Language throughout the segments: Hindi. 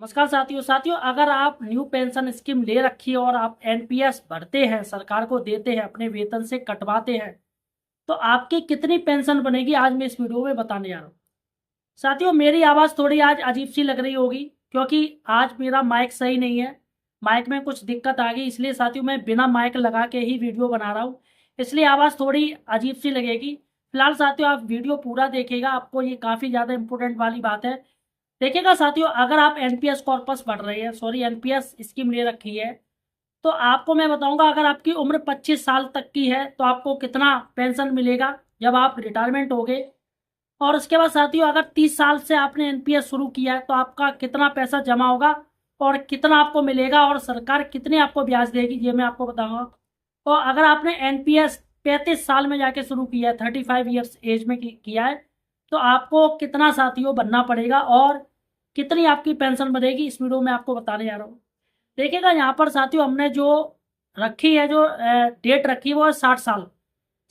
नमस्कार साथियों अगर आप न्यू पेंशन स्कीम ले रखी है और आप एनपीएस भरते हैं, सरकार को देते हैं, अपने वेतन से कटवाते हैं, तो आपकी कितनी पेंशन बनेगी आज मैं इस वीडियो में बताने जा रहा हूँ। साथियों, मेरी आवाज़ थोड़ी आज अजीब सी लग रही होगी क्योंकि आज मेरा माइक सही नहीं है। माइक में कुछ दिक्कत आ गई, इसलिए साथियों मैं बिना माइक लगा के ही वीडियो बना रहा हूँ, इसलिए आवाज़ थोड़ी अजीब सी लगेगी। फिलहाल साथियों आप वीडियो पूरा देखिएगा, आपको ये काफ़ी ज़्यादा इंपॉर्टेंट वाली बात है। देखिएगा साथियों, अगर आप एनपीएस कॉर्पस भर रहे हैं, सॉरी एनपीएस स्कीम ले रखी है, तो आपको मैं बताऊंगा अगर आपकी उम्र 25 साल तक की है तो आपको कितना पेंशन मिलेगा जब आप रिटायरमेंट हो गए। और उसके बाद साथियों अगर 30 साल से आपने एनपीएस शुरू किया है तो आपका कितना पैसा जमा होगा और कितना आपको मिलेगा और सरकार कितनी आपको ब्याज देगी, ये मैं आपको बताऊंगा। और अगर आपने एनपीएस 35 साल में जाके शुरू किया है, 35 ईयर्स एज में किया है, तो आपको कितना साथियों बनना पड़ेगा और कितनी आपकी पेंशन बढ़ेगी, इस वीडियो में आपको बताने जा रहा हूँ। देखिएगा यहाँ पर साथियों हमने जो रखी है, जो डेट रखी है वो है 60 साल।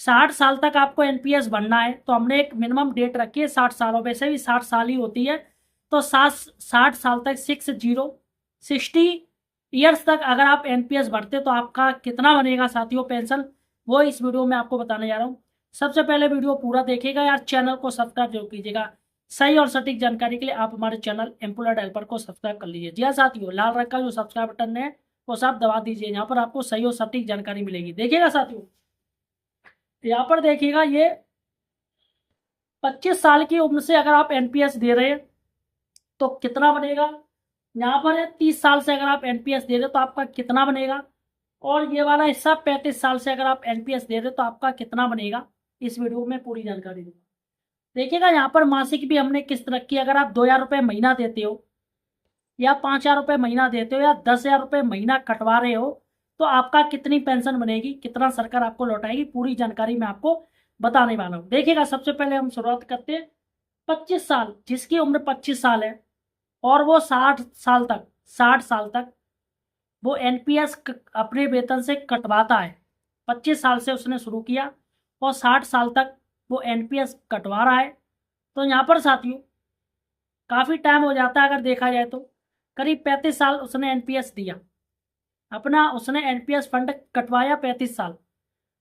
60 साल तक आपको एनपीएस बनना है, तो हमने एक मिनिमम डेट रखी है 60 साल, वैसे भी 60 साल ही होती है। तो 60 साल तक 60 तक अगर आप एनपीएस भरते तो आपका कितना बनेगा साथियों पेंशन, वो इस वीडियो में आपको बताने जा रहा हूँ। सबसे पहले वीडियो पूरा देखिएगा यार, चैनल को सब्सक्राइब जरूर कीजिएगा। सही और सटीक जानकारी के लिए आप हमारे चैनल एम्प्लॉयड हेल्पर को सब्सक्राइब कर लीजिए। जी हाँ साथियों, लाल रंग का जो सब्सक्राइब बटन है वो सब दबा दीजिए, यहाँ पर आपको सही और सटीक जानकारी मिलेगी। देखिएगा साथियों, यहाँ पर देखिएगा ये 25 साल की उम्र से अगर आप एनपीएस दे रहे हैं तो कितना बनेगा। यहाँ पर है 30 साल से अगर आप एनपीएस दे रहे हो तो आपका कितना बनेगा। और ये वाला हिस्सा 35 साल से अगर आप एनपीएस दे रहे हो तो आपका कितना बनेगा, इस वीडियो में पूरी जानकारी दूंगा। देखिएगा यहाँ पर मासिक भी हमने किस्त रखी है। अगर आप 2,000 रुपये महीना देते हो या 5,000 रुपये महीना देते हो या 10,000 रुपये महीना कटवा रहे हो तो आपका कितनी पेंशन बनेगी, कितना सरकार आपको लौटाएगी, पूरी जानकारी मैं आपको बताने वाला हूँ। देखिएगा सबसे पहले हम शुरुआत करते हैं 25 साल, जिसकी उम्र 25 साल है और वो 60 साल तक वो एनपीएस अपने वेतन से कटवाता है। 25 साल से उसने शुरू किया और 60 साल तक वो एनपीएस कटवा रहा है। तो यहाँ पर साथियों काफ़ी टाइम हो जाता है, अगर देखा जाए तो करीब 35 साल उसने एनपीएस दिया अपना, उसने एनपीएस फंड कटवाया 35 साल।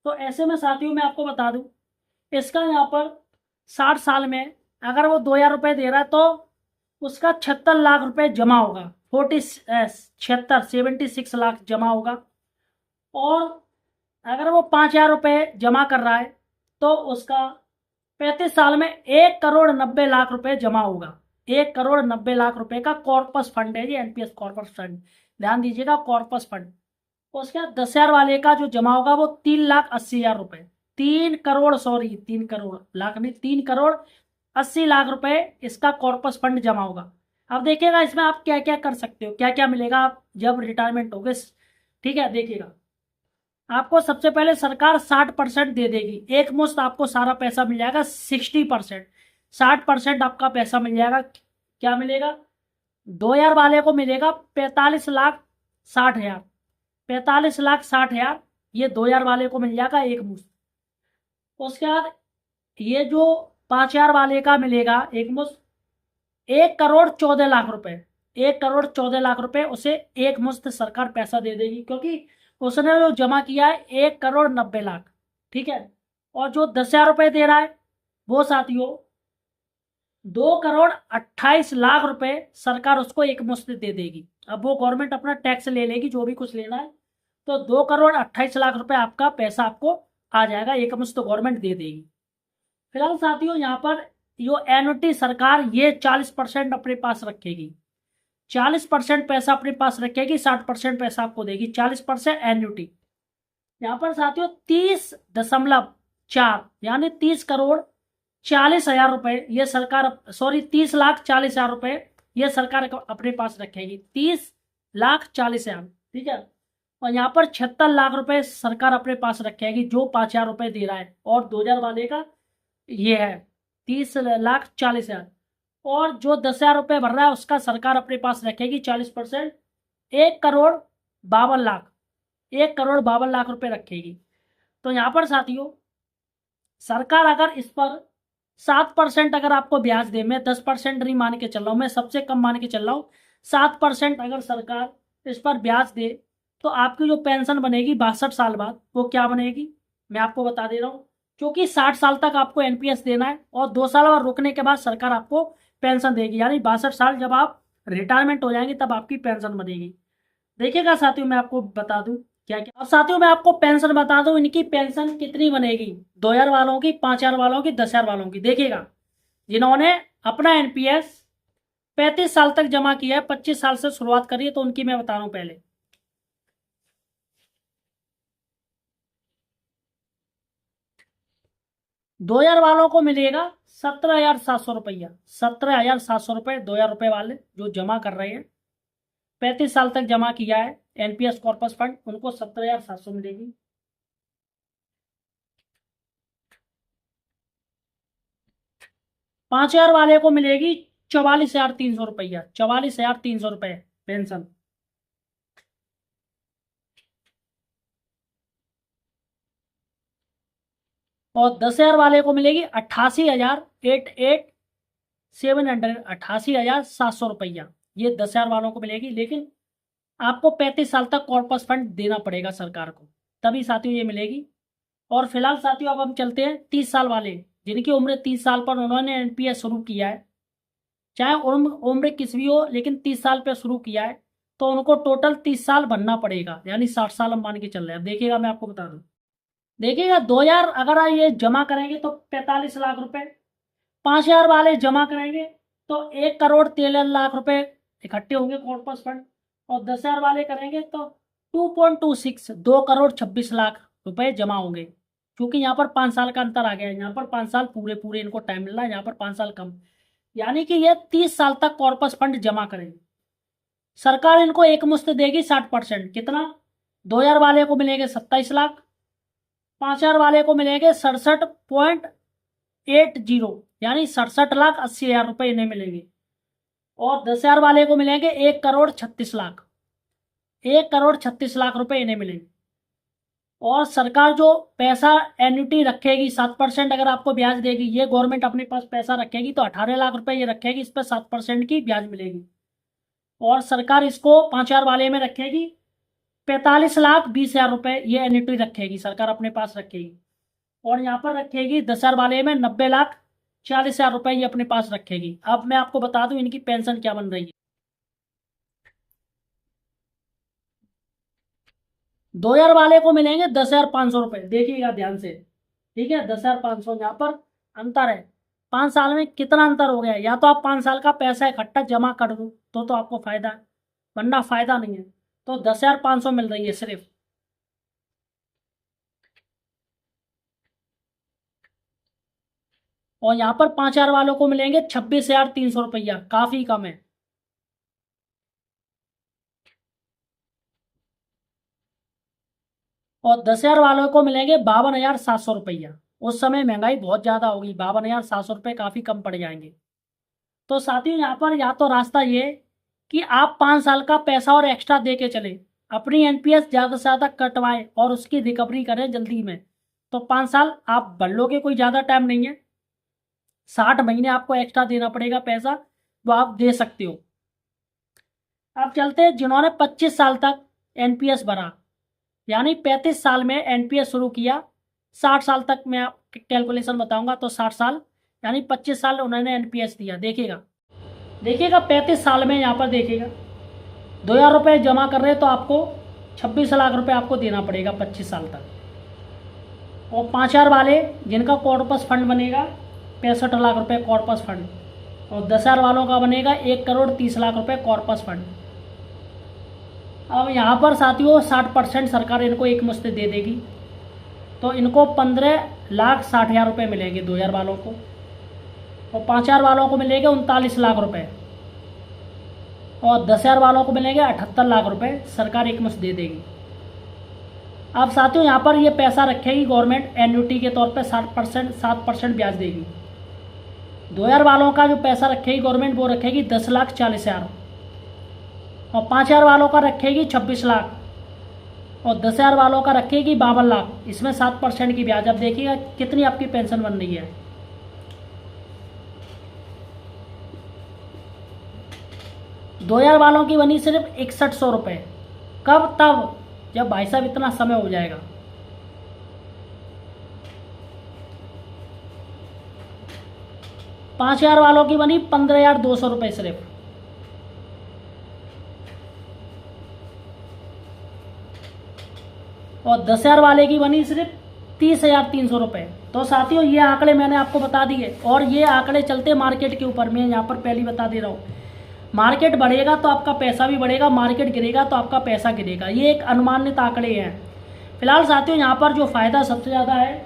तो ऐसे में साथियों मैं आपको बता दूं, इसका यहाँ पर 60 साल में अगर वो 2,000 रुपये दे रहा है तो उसका 76 लाख रुपए जमा होगा। 76 लाख जमा होगा। और अगर वो 5,000 रुपये जमा कर रहा है तो उसका 35 साल में 1,90,00,000 रुपए जमा होगा। 1,90,00,000 रुपए का कॉर्पस फंड है ये, एनपीएस कॉर्पस फंड, ध्यान दीजिएगा, कॉर्पस फंड। उसके बाद 10,000 वाले का जो जमा होगा वो 3,80,000 रुपए, 3 करोड़, सॉरी 3 करोड़ लाख नहीं, 3,80,00,000 रुपए इसका कॉर्पस फंड जमा होगा। अब देखिएगा इसमें आप क्या क्या कर सकते हो, क्या क्या मिलेगा आप जब रिटायरमेंट हो गए। ठीक है, देखिएगा आपको सबसे पहले सरकार 60% दे देगी, एक मुश्त आपको सारा पैसा मिल जाएगा। 60%, 60% आपका पैसा मिल जाएगा। क्या मिलेगा, 2,000 वाले को मिलेगा 45,60,000, 45,60,000 ये 2,000 वाले को मिल जाएगा एक मुश्त। उसके बाद ये जो 5,000 वाले का मिलेगा एक मुश्त 1,14,00,000 रुपए, 1,14,00,000 रुपए उसे एक मुश्त सरकार पैसा दे देगी, क्योंकि उसने जो जमा किया है 1,90,00,000। ठीक है, और जो 10,000 रुपए दे रहा है वो साथियों 2,28,00,000 रुपए सरकार उसको एक मुश्त दे देगी। अब वो गवर्नमेंट अपना टैक्स ले लेगी जो भी कुछ लेना है, तो 2,28,00,000 रुपए आपका पैसा आपको आ जाएगा, एक मुश्त गवर्नमेंट दे देगी। फिलहाल साथियों यहाँ पर जो एनुटी सरकार ये 40% अपने पास रखेगी, 40% पैसा अपने पास रखेगी, 60% पैसा आपको देगी, 40% एन्युटी। यहाँ पर साथियों 30.4 यानी 30,40,00,000 रुपए ये सरकार, सॉरी 30,40,000 रुपए ये सरकार अपने पास रखेगी, 30,40,000। ठीक है, और यहाँ पर 76 लाख रुपए सरकार अपने पास रखेगी जो 5,000 रुपए दे रहा है, और 2,000 वाले का ये है 30,40,000। और जो 10,000 रुपये भर रहा है उसका सरकार अपने पास रखेगी 40%, 1,52,00,000, 1,52,00,000 रुपए रखेगी। तो यहाँ पर साथियों सरकार अगर इस पर 7% अगर आपको ब्याज दे, मैं 10% नहीं मान के चल रहा हूँ, मैं सबसे कम मान के चल रहा हूँ, 7% अगर सरकार इस पर ब्याज दे तो आपकी जो पेंशन बनेगी 62 साल बाद वो क्या बनेगी, मैं आपको बता दे रहा हूँ। क्योंकि 60 साल तक आपको एनपीएस देना है और 2 साल और रुकने के बाद सरकार आपको पेंशन देगी, यानी 62 साल जब आप रिटायरमेंट हो जाएंगे तब आपकी पेंशन बनेगी। देखिएगा साथियों, मैं आपको बता दूं क्या क्या। अब साथियों मैं आपको पेंशन बता दूं, इनकी पेंशन कितनी बनेगी, 2000 वालों की, 5000 वालों की, 10,000 वालों की। देखिएगा, जिन्होंने अपना एनपीएस 35 साल तक जमा किया है, 25 साल से शुरुआत करी है, तो उनकी मैं बता रहा हूं पहले। 2000 वालों को मिलेगा 17,700 रुपया, 17,700 रुपये 2000 रुपये वाले जो जमा कर रहे हैं, 35 साल तक जमा किया है एनपीएस कॉर्पस फंड, उनको 17,700 मिलेगी। 5000 वाले को मिलेगी 44,300 रुपया, 44,300 रुपये पेंशन। और 10,000 वाले को मिलेगी 88,700 ये 10,000 वालों को मिलेगी। लेकिन आपको 35 साल तक कॉर्पस फंड देना पड़ेगा सरकार को, तभी साथियों ये मिलेगी। और फिलहाल साथियों अब हम चलते हैं 30 साल वाले, जिनकी उम्र 30 साल पर उन्होंने एनपीएस शुरू किया है, चाहे उम्र किस भी हो, लेकिन 30 साल पर शुरू किया है, तो उनको टोटल 30 साल भरना पड़ेगा, यानी 60 साल हम मान के चल रहे हैं। अब देखिएगा, मैं आपको बता दूं, देखिएगा 2000 अगर आप ये जमा करेंगे तो 45 लाख रुपए, 5000 वाले जमा करेंगे तो 1,13,00,000 रुपए इकट्ठे होंगे कॉर्पस फंड, और 10,000 वाले करेंगे तो 2.26 2,26,00,000 रुपए जमा होंगे। क्योंकि यहाँ पर 5 साल का अंतर आ गया है, यहाँ पर 5 साल पूरे पूरे इनको टाइम मिल रहा है, यहाँ पर 5 साल कम, यानी कि ये 30 साल तक कॉर्पस फंड जमा करेंगे। सरकार इनको एक मुश्त देगी 60%, कितना, 2000 वाले को मिलेंगे 27 लाख, 5000 वाले को मिलेंगे 67.80, यानी 67,80,000 रुपए इन्हें मिलेंगे। और 10,000 वाले को मिलेंगे 1,36,00,000, 1,36,00,000 रुपए इन्हें मिलेंगे। और सरकार जो पैसा एन्युटी रखेगी 7% अगर आपको ब्याज देगी, ये गवर्नमेंट अपने पास पैसा रखेगी तो 18 लाख रुपए ये रखेगी, इस पर 7% की ब्याज मिलेगी। और सरकार इसको 5000 वाले में रखेगी 45,20,000 रुपए, ये एन्युटी रखेगी सरकार अपने पास रखेगी। और यहाँ पर रखेगी 10,000 वाले में 90,40,000 रुपए ये अपने पास रखेगी। अब मैं आपको बता दूं इनकी पेंशन क्या बन रही है। 2000 वाले को मिलेंगे 10,500 रुपए, देखिएगा ध्यान से, ठीक है, 10,500, यहाँ पर अंतर है। 5 साल में कितना अंतर हो गया, या तो आप 5 साल का पैसा इकट्ठा जमा कर दो तो आपको फायदा है, वरना फायदा नहीं है। तो 10,500 मिल रही है सिर्फ। और यहाँ पर 5000 वालों को मिलेंगे 26,300 रुपया, काफी कम है। और 10,000 वालों को मिलेंगे 52,700 रुपया। उस समय महंगाई बहुत ज्यादा होगी, 52,700 रुपये काफी कम पड़ जाएंगे। तो साथियों यहाँ पर या तो रास्ता ये कि आप 5 साल का पैसा और एक्स्ट्रा दे के चले, अपनी एनपीएस ज्यादा से ज्यादा कटवाएं और उसकी रिकवरी करें जल्दी में, तो 5 साल आप भर लोगे, कोई ज्यादा टाइम नहीं है। 60 महीने आपको एक्स्ट्रा देना पड़ेगा पैसा, वो आप दे सकते हो। अब चलते हैं जिन्होंने 25 साल तक एनपीएस भरा, यानी 35 साल में एनपीएस शुरू किया, 60 साल तक मैं आप कैलकुलेशन बताऊंगा, तो 60 साल यानी 25 साल उन्होंने एनपीएस दिया। देखिएगा 35 साल में यहाँ पर देखिएगा 2000 रुपये जमा कर रहे हैं तो आपको 26 लाख रुपए आपको देना पड़ेगा 25 साल तक। और 5000 वाले जिनका कॉर्पस फंड बनेगा 65 लाख रुपए कॉर्पस फंड, और 10,000 वालों का बनेगा 1,30,00,000 रुपए कॉर्पस फंड। अब यहाँ पर साथियों 60% सरकार इनको एक मुश्त दे देगी, तो इनको 15,60,000 रुपये मिलेंगे 2000 वालों को, और 5000 वालों को मिलेंगे 39 लाख रुपए, और 10,000 वालों को मिलेंगे 78 लाख रुपए, सरकार एक मुश्त दे देगी। अब साथियों यहाँ पर ये पैसा रखेगी गवर्नमेंट एन्युटी के तौर पे 7% ब्याज देगी। 2000 वालों का जो पैसा रखेगी गवर्नमेंट वो रखेगी 10,40,000, और 5000 वालों का रखेगी 26 लाख, और 10,000 वालों का रखेगी 52 लाख, इसमें 7% की ब्याज। अब देखिएगा कितनी आपकी पेंशन बन रही है। 2000 वालों की बनी सिर्फ 6100 रुपये। कब? तब जब भाई साहब इतना समय हो जाएगा। 5000 वालों की बनी 15200 रुपये सिर्फ। और 10,000 वाले की बनी सिर्फ 30,300 रुपये। तो साथियों ये आंकड़े मैंने आपको बता दिए, और ये आंकड़े चलते मार्केट के ऊपर। मैं यहाँ पर पहले बता दे रहा हूँ, मार्केट बढ़ेगा तो आपका पैसा भी बढ़ेगा, मार्केट गिरेगा तो आपका पैसा गिरेगा। ये एक अनुमानित आंकड़े हैं। फिलहाल साथियों यहाँ पर जो फ़ायदा सबसे ज़्यादा है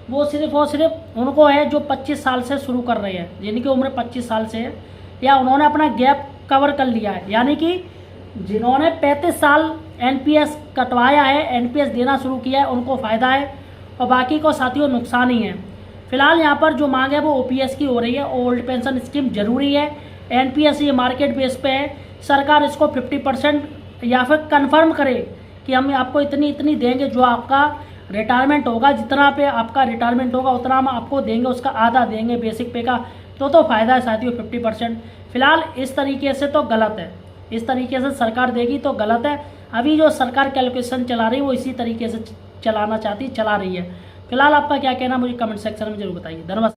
वो सिर्फ और सिर्फ उनको है जो 25 साल से शुरू कर रहे हैं, जिनकी उम्र 25 साल से है, या उन्होंने अपना गैप कवर कर लिया है। यानी कि जिन्होंने 35 साल एनपीएस कटवाया है, एनपीएस देना शुरू किया है, उनको फ़ायदा है, और बाकी को साथियों नुकसान ही है। फिलहाल यहाँ पर जो मांग है वो ओपीएस की हो रही है। ओल्ड पेंशन स्कीम जरूरी है, एनपीएस ये मार्केट बेस पे है। सरकार इसको 50% या फिर कंफर्म करे कि हम आपको इतनी इतनी देंगे, जो आपका रिटायरमेंट होगा, जितना पे आपका रिटायरमेंट होगा उतना हम आपको देंगे, उसका आधा देंगे बेसिक पे का। तो फ़ायदा है साथियों 50%। फिलहाल इस तरीके से तो गलत है, इस तरीके से सरकार देगी तो गलत है। अभी जो सरकार कैलकुलेशन चला रही है वो इसी तरीके से चलाना चाहती, चला रही है। फिलहाल आपका क्या कहना मुझे कमेंट सेक्शन में जरूर बताइए। धन्यवाद।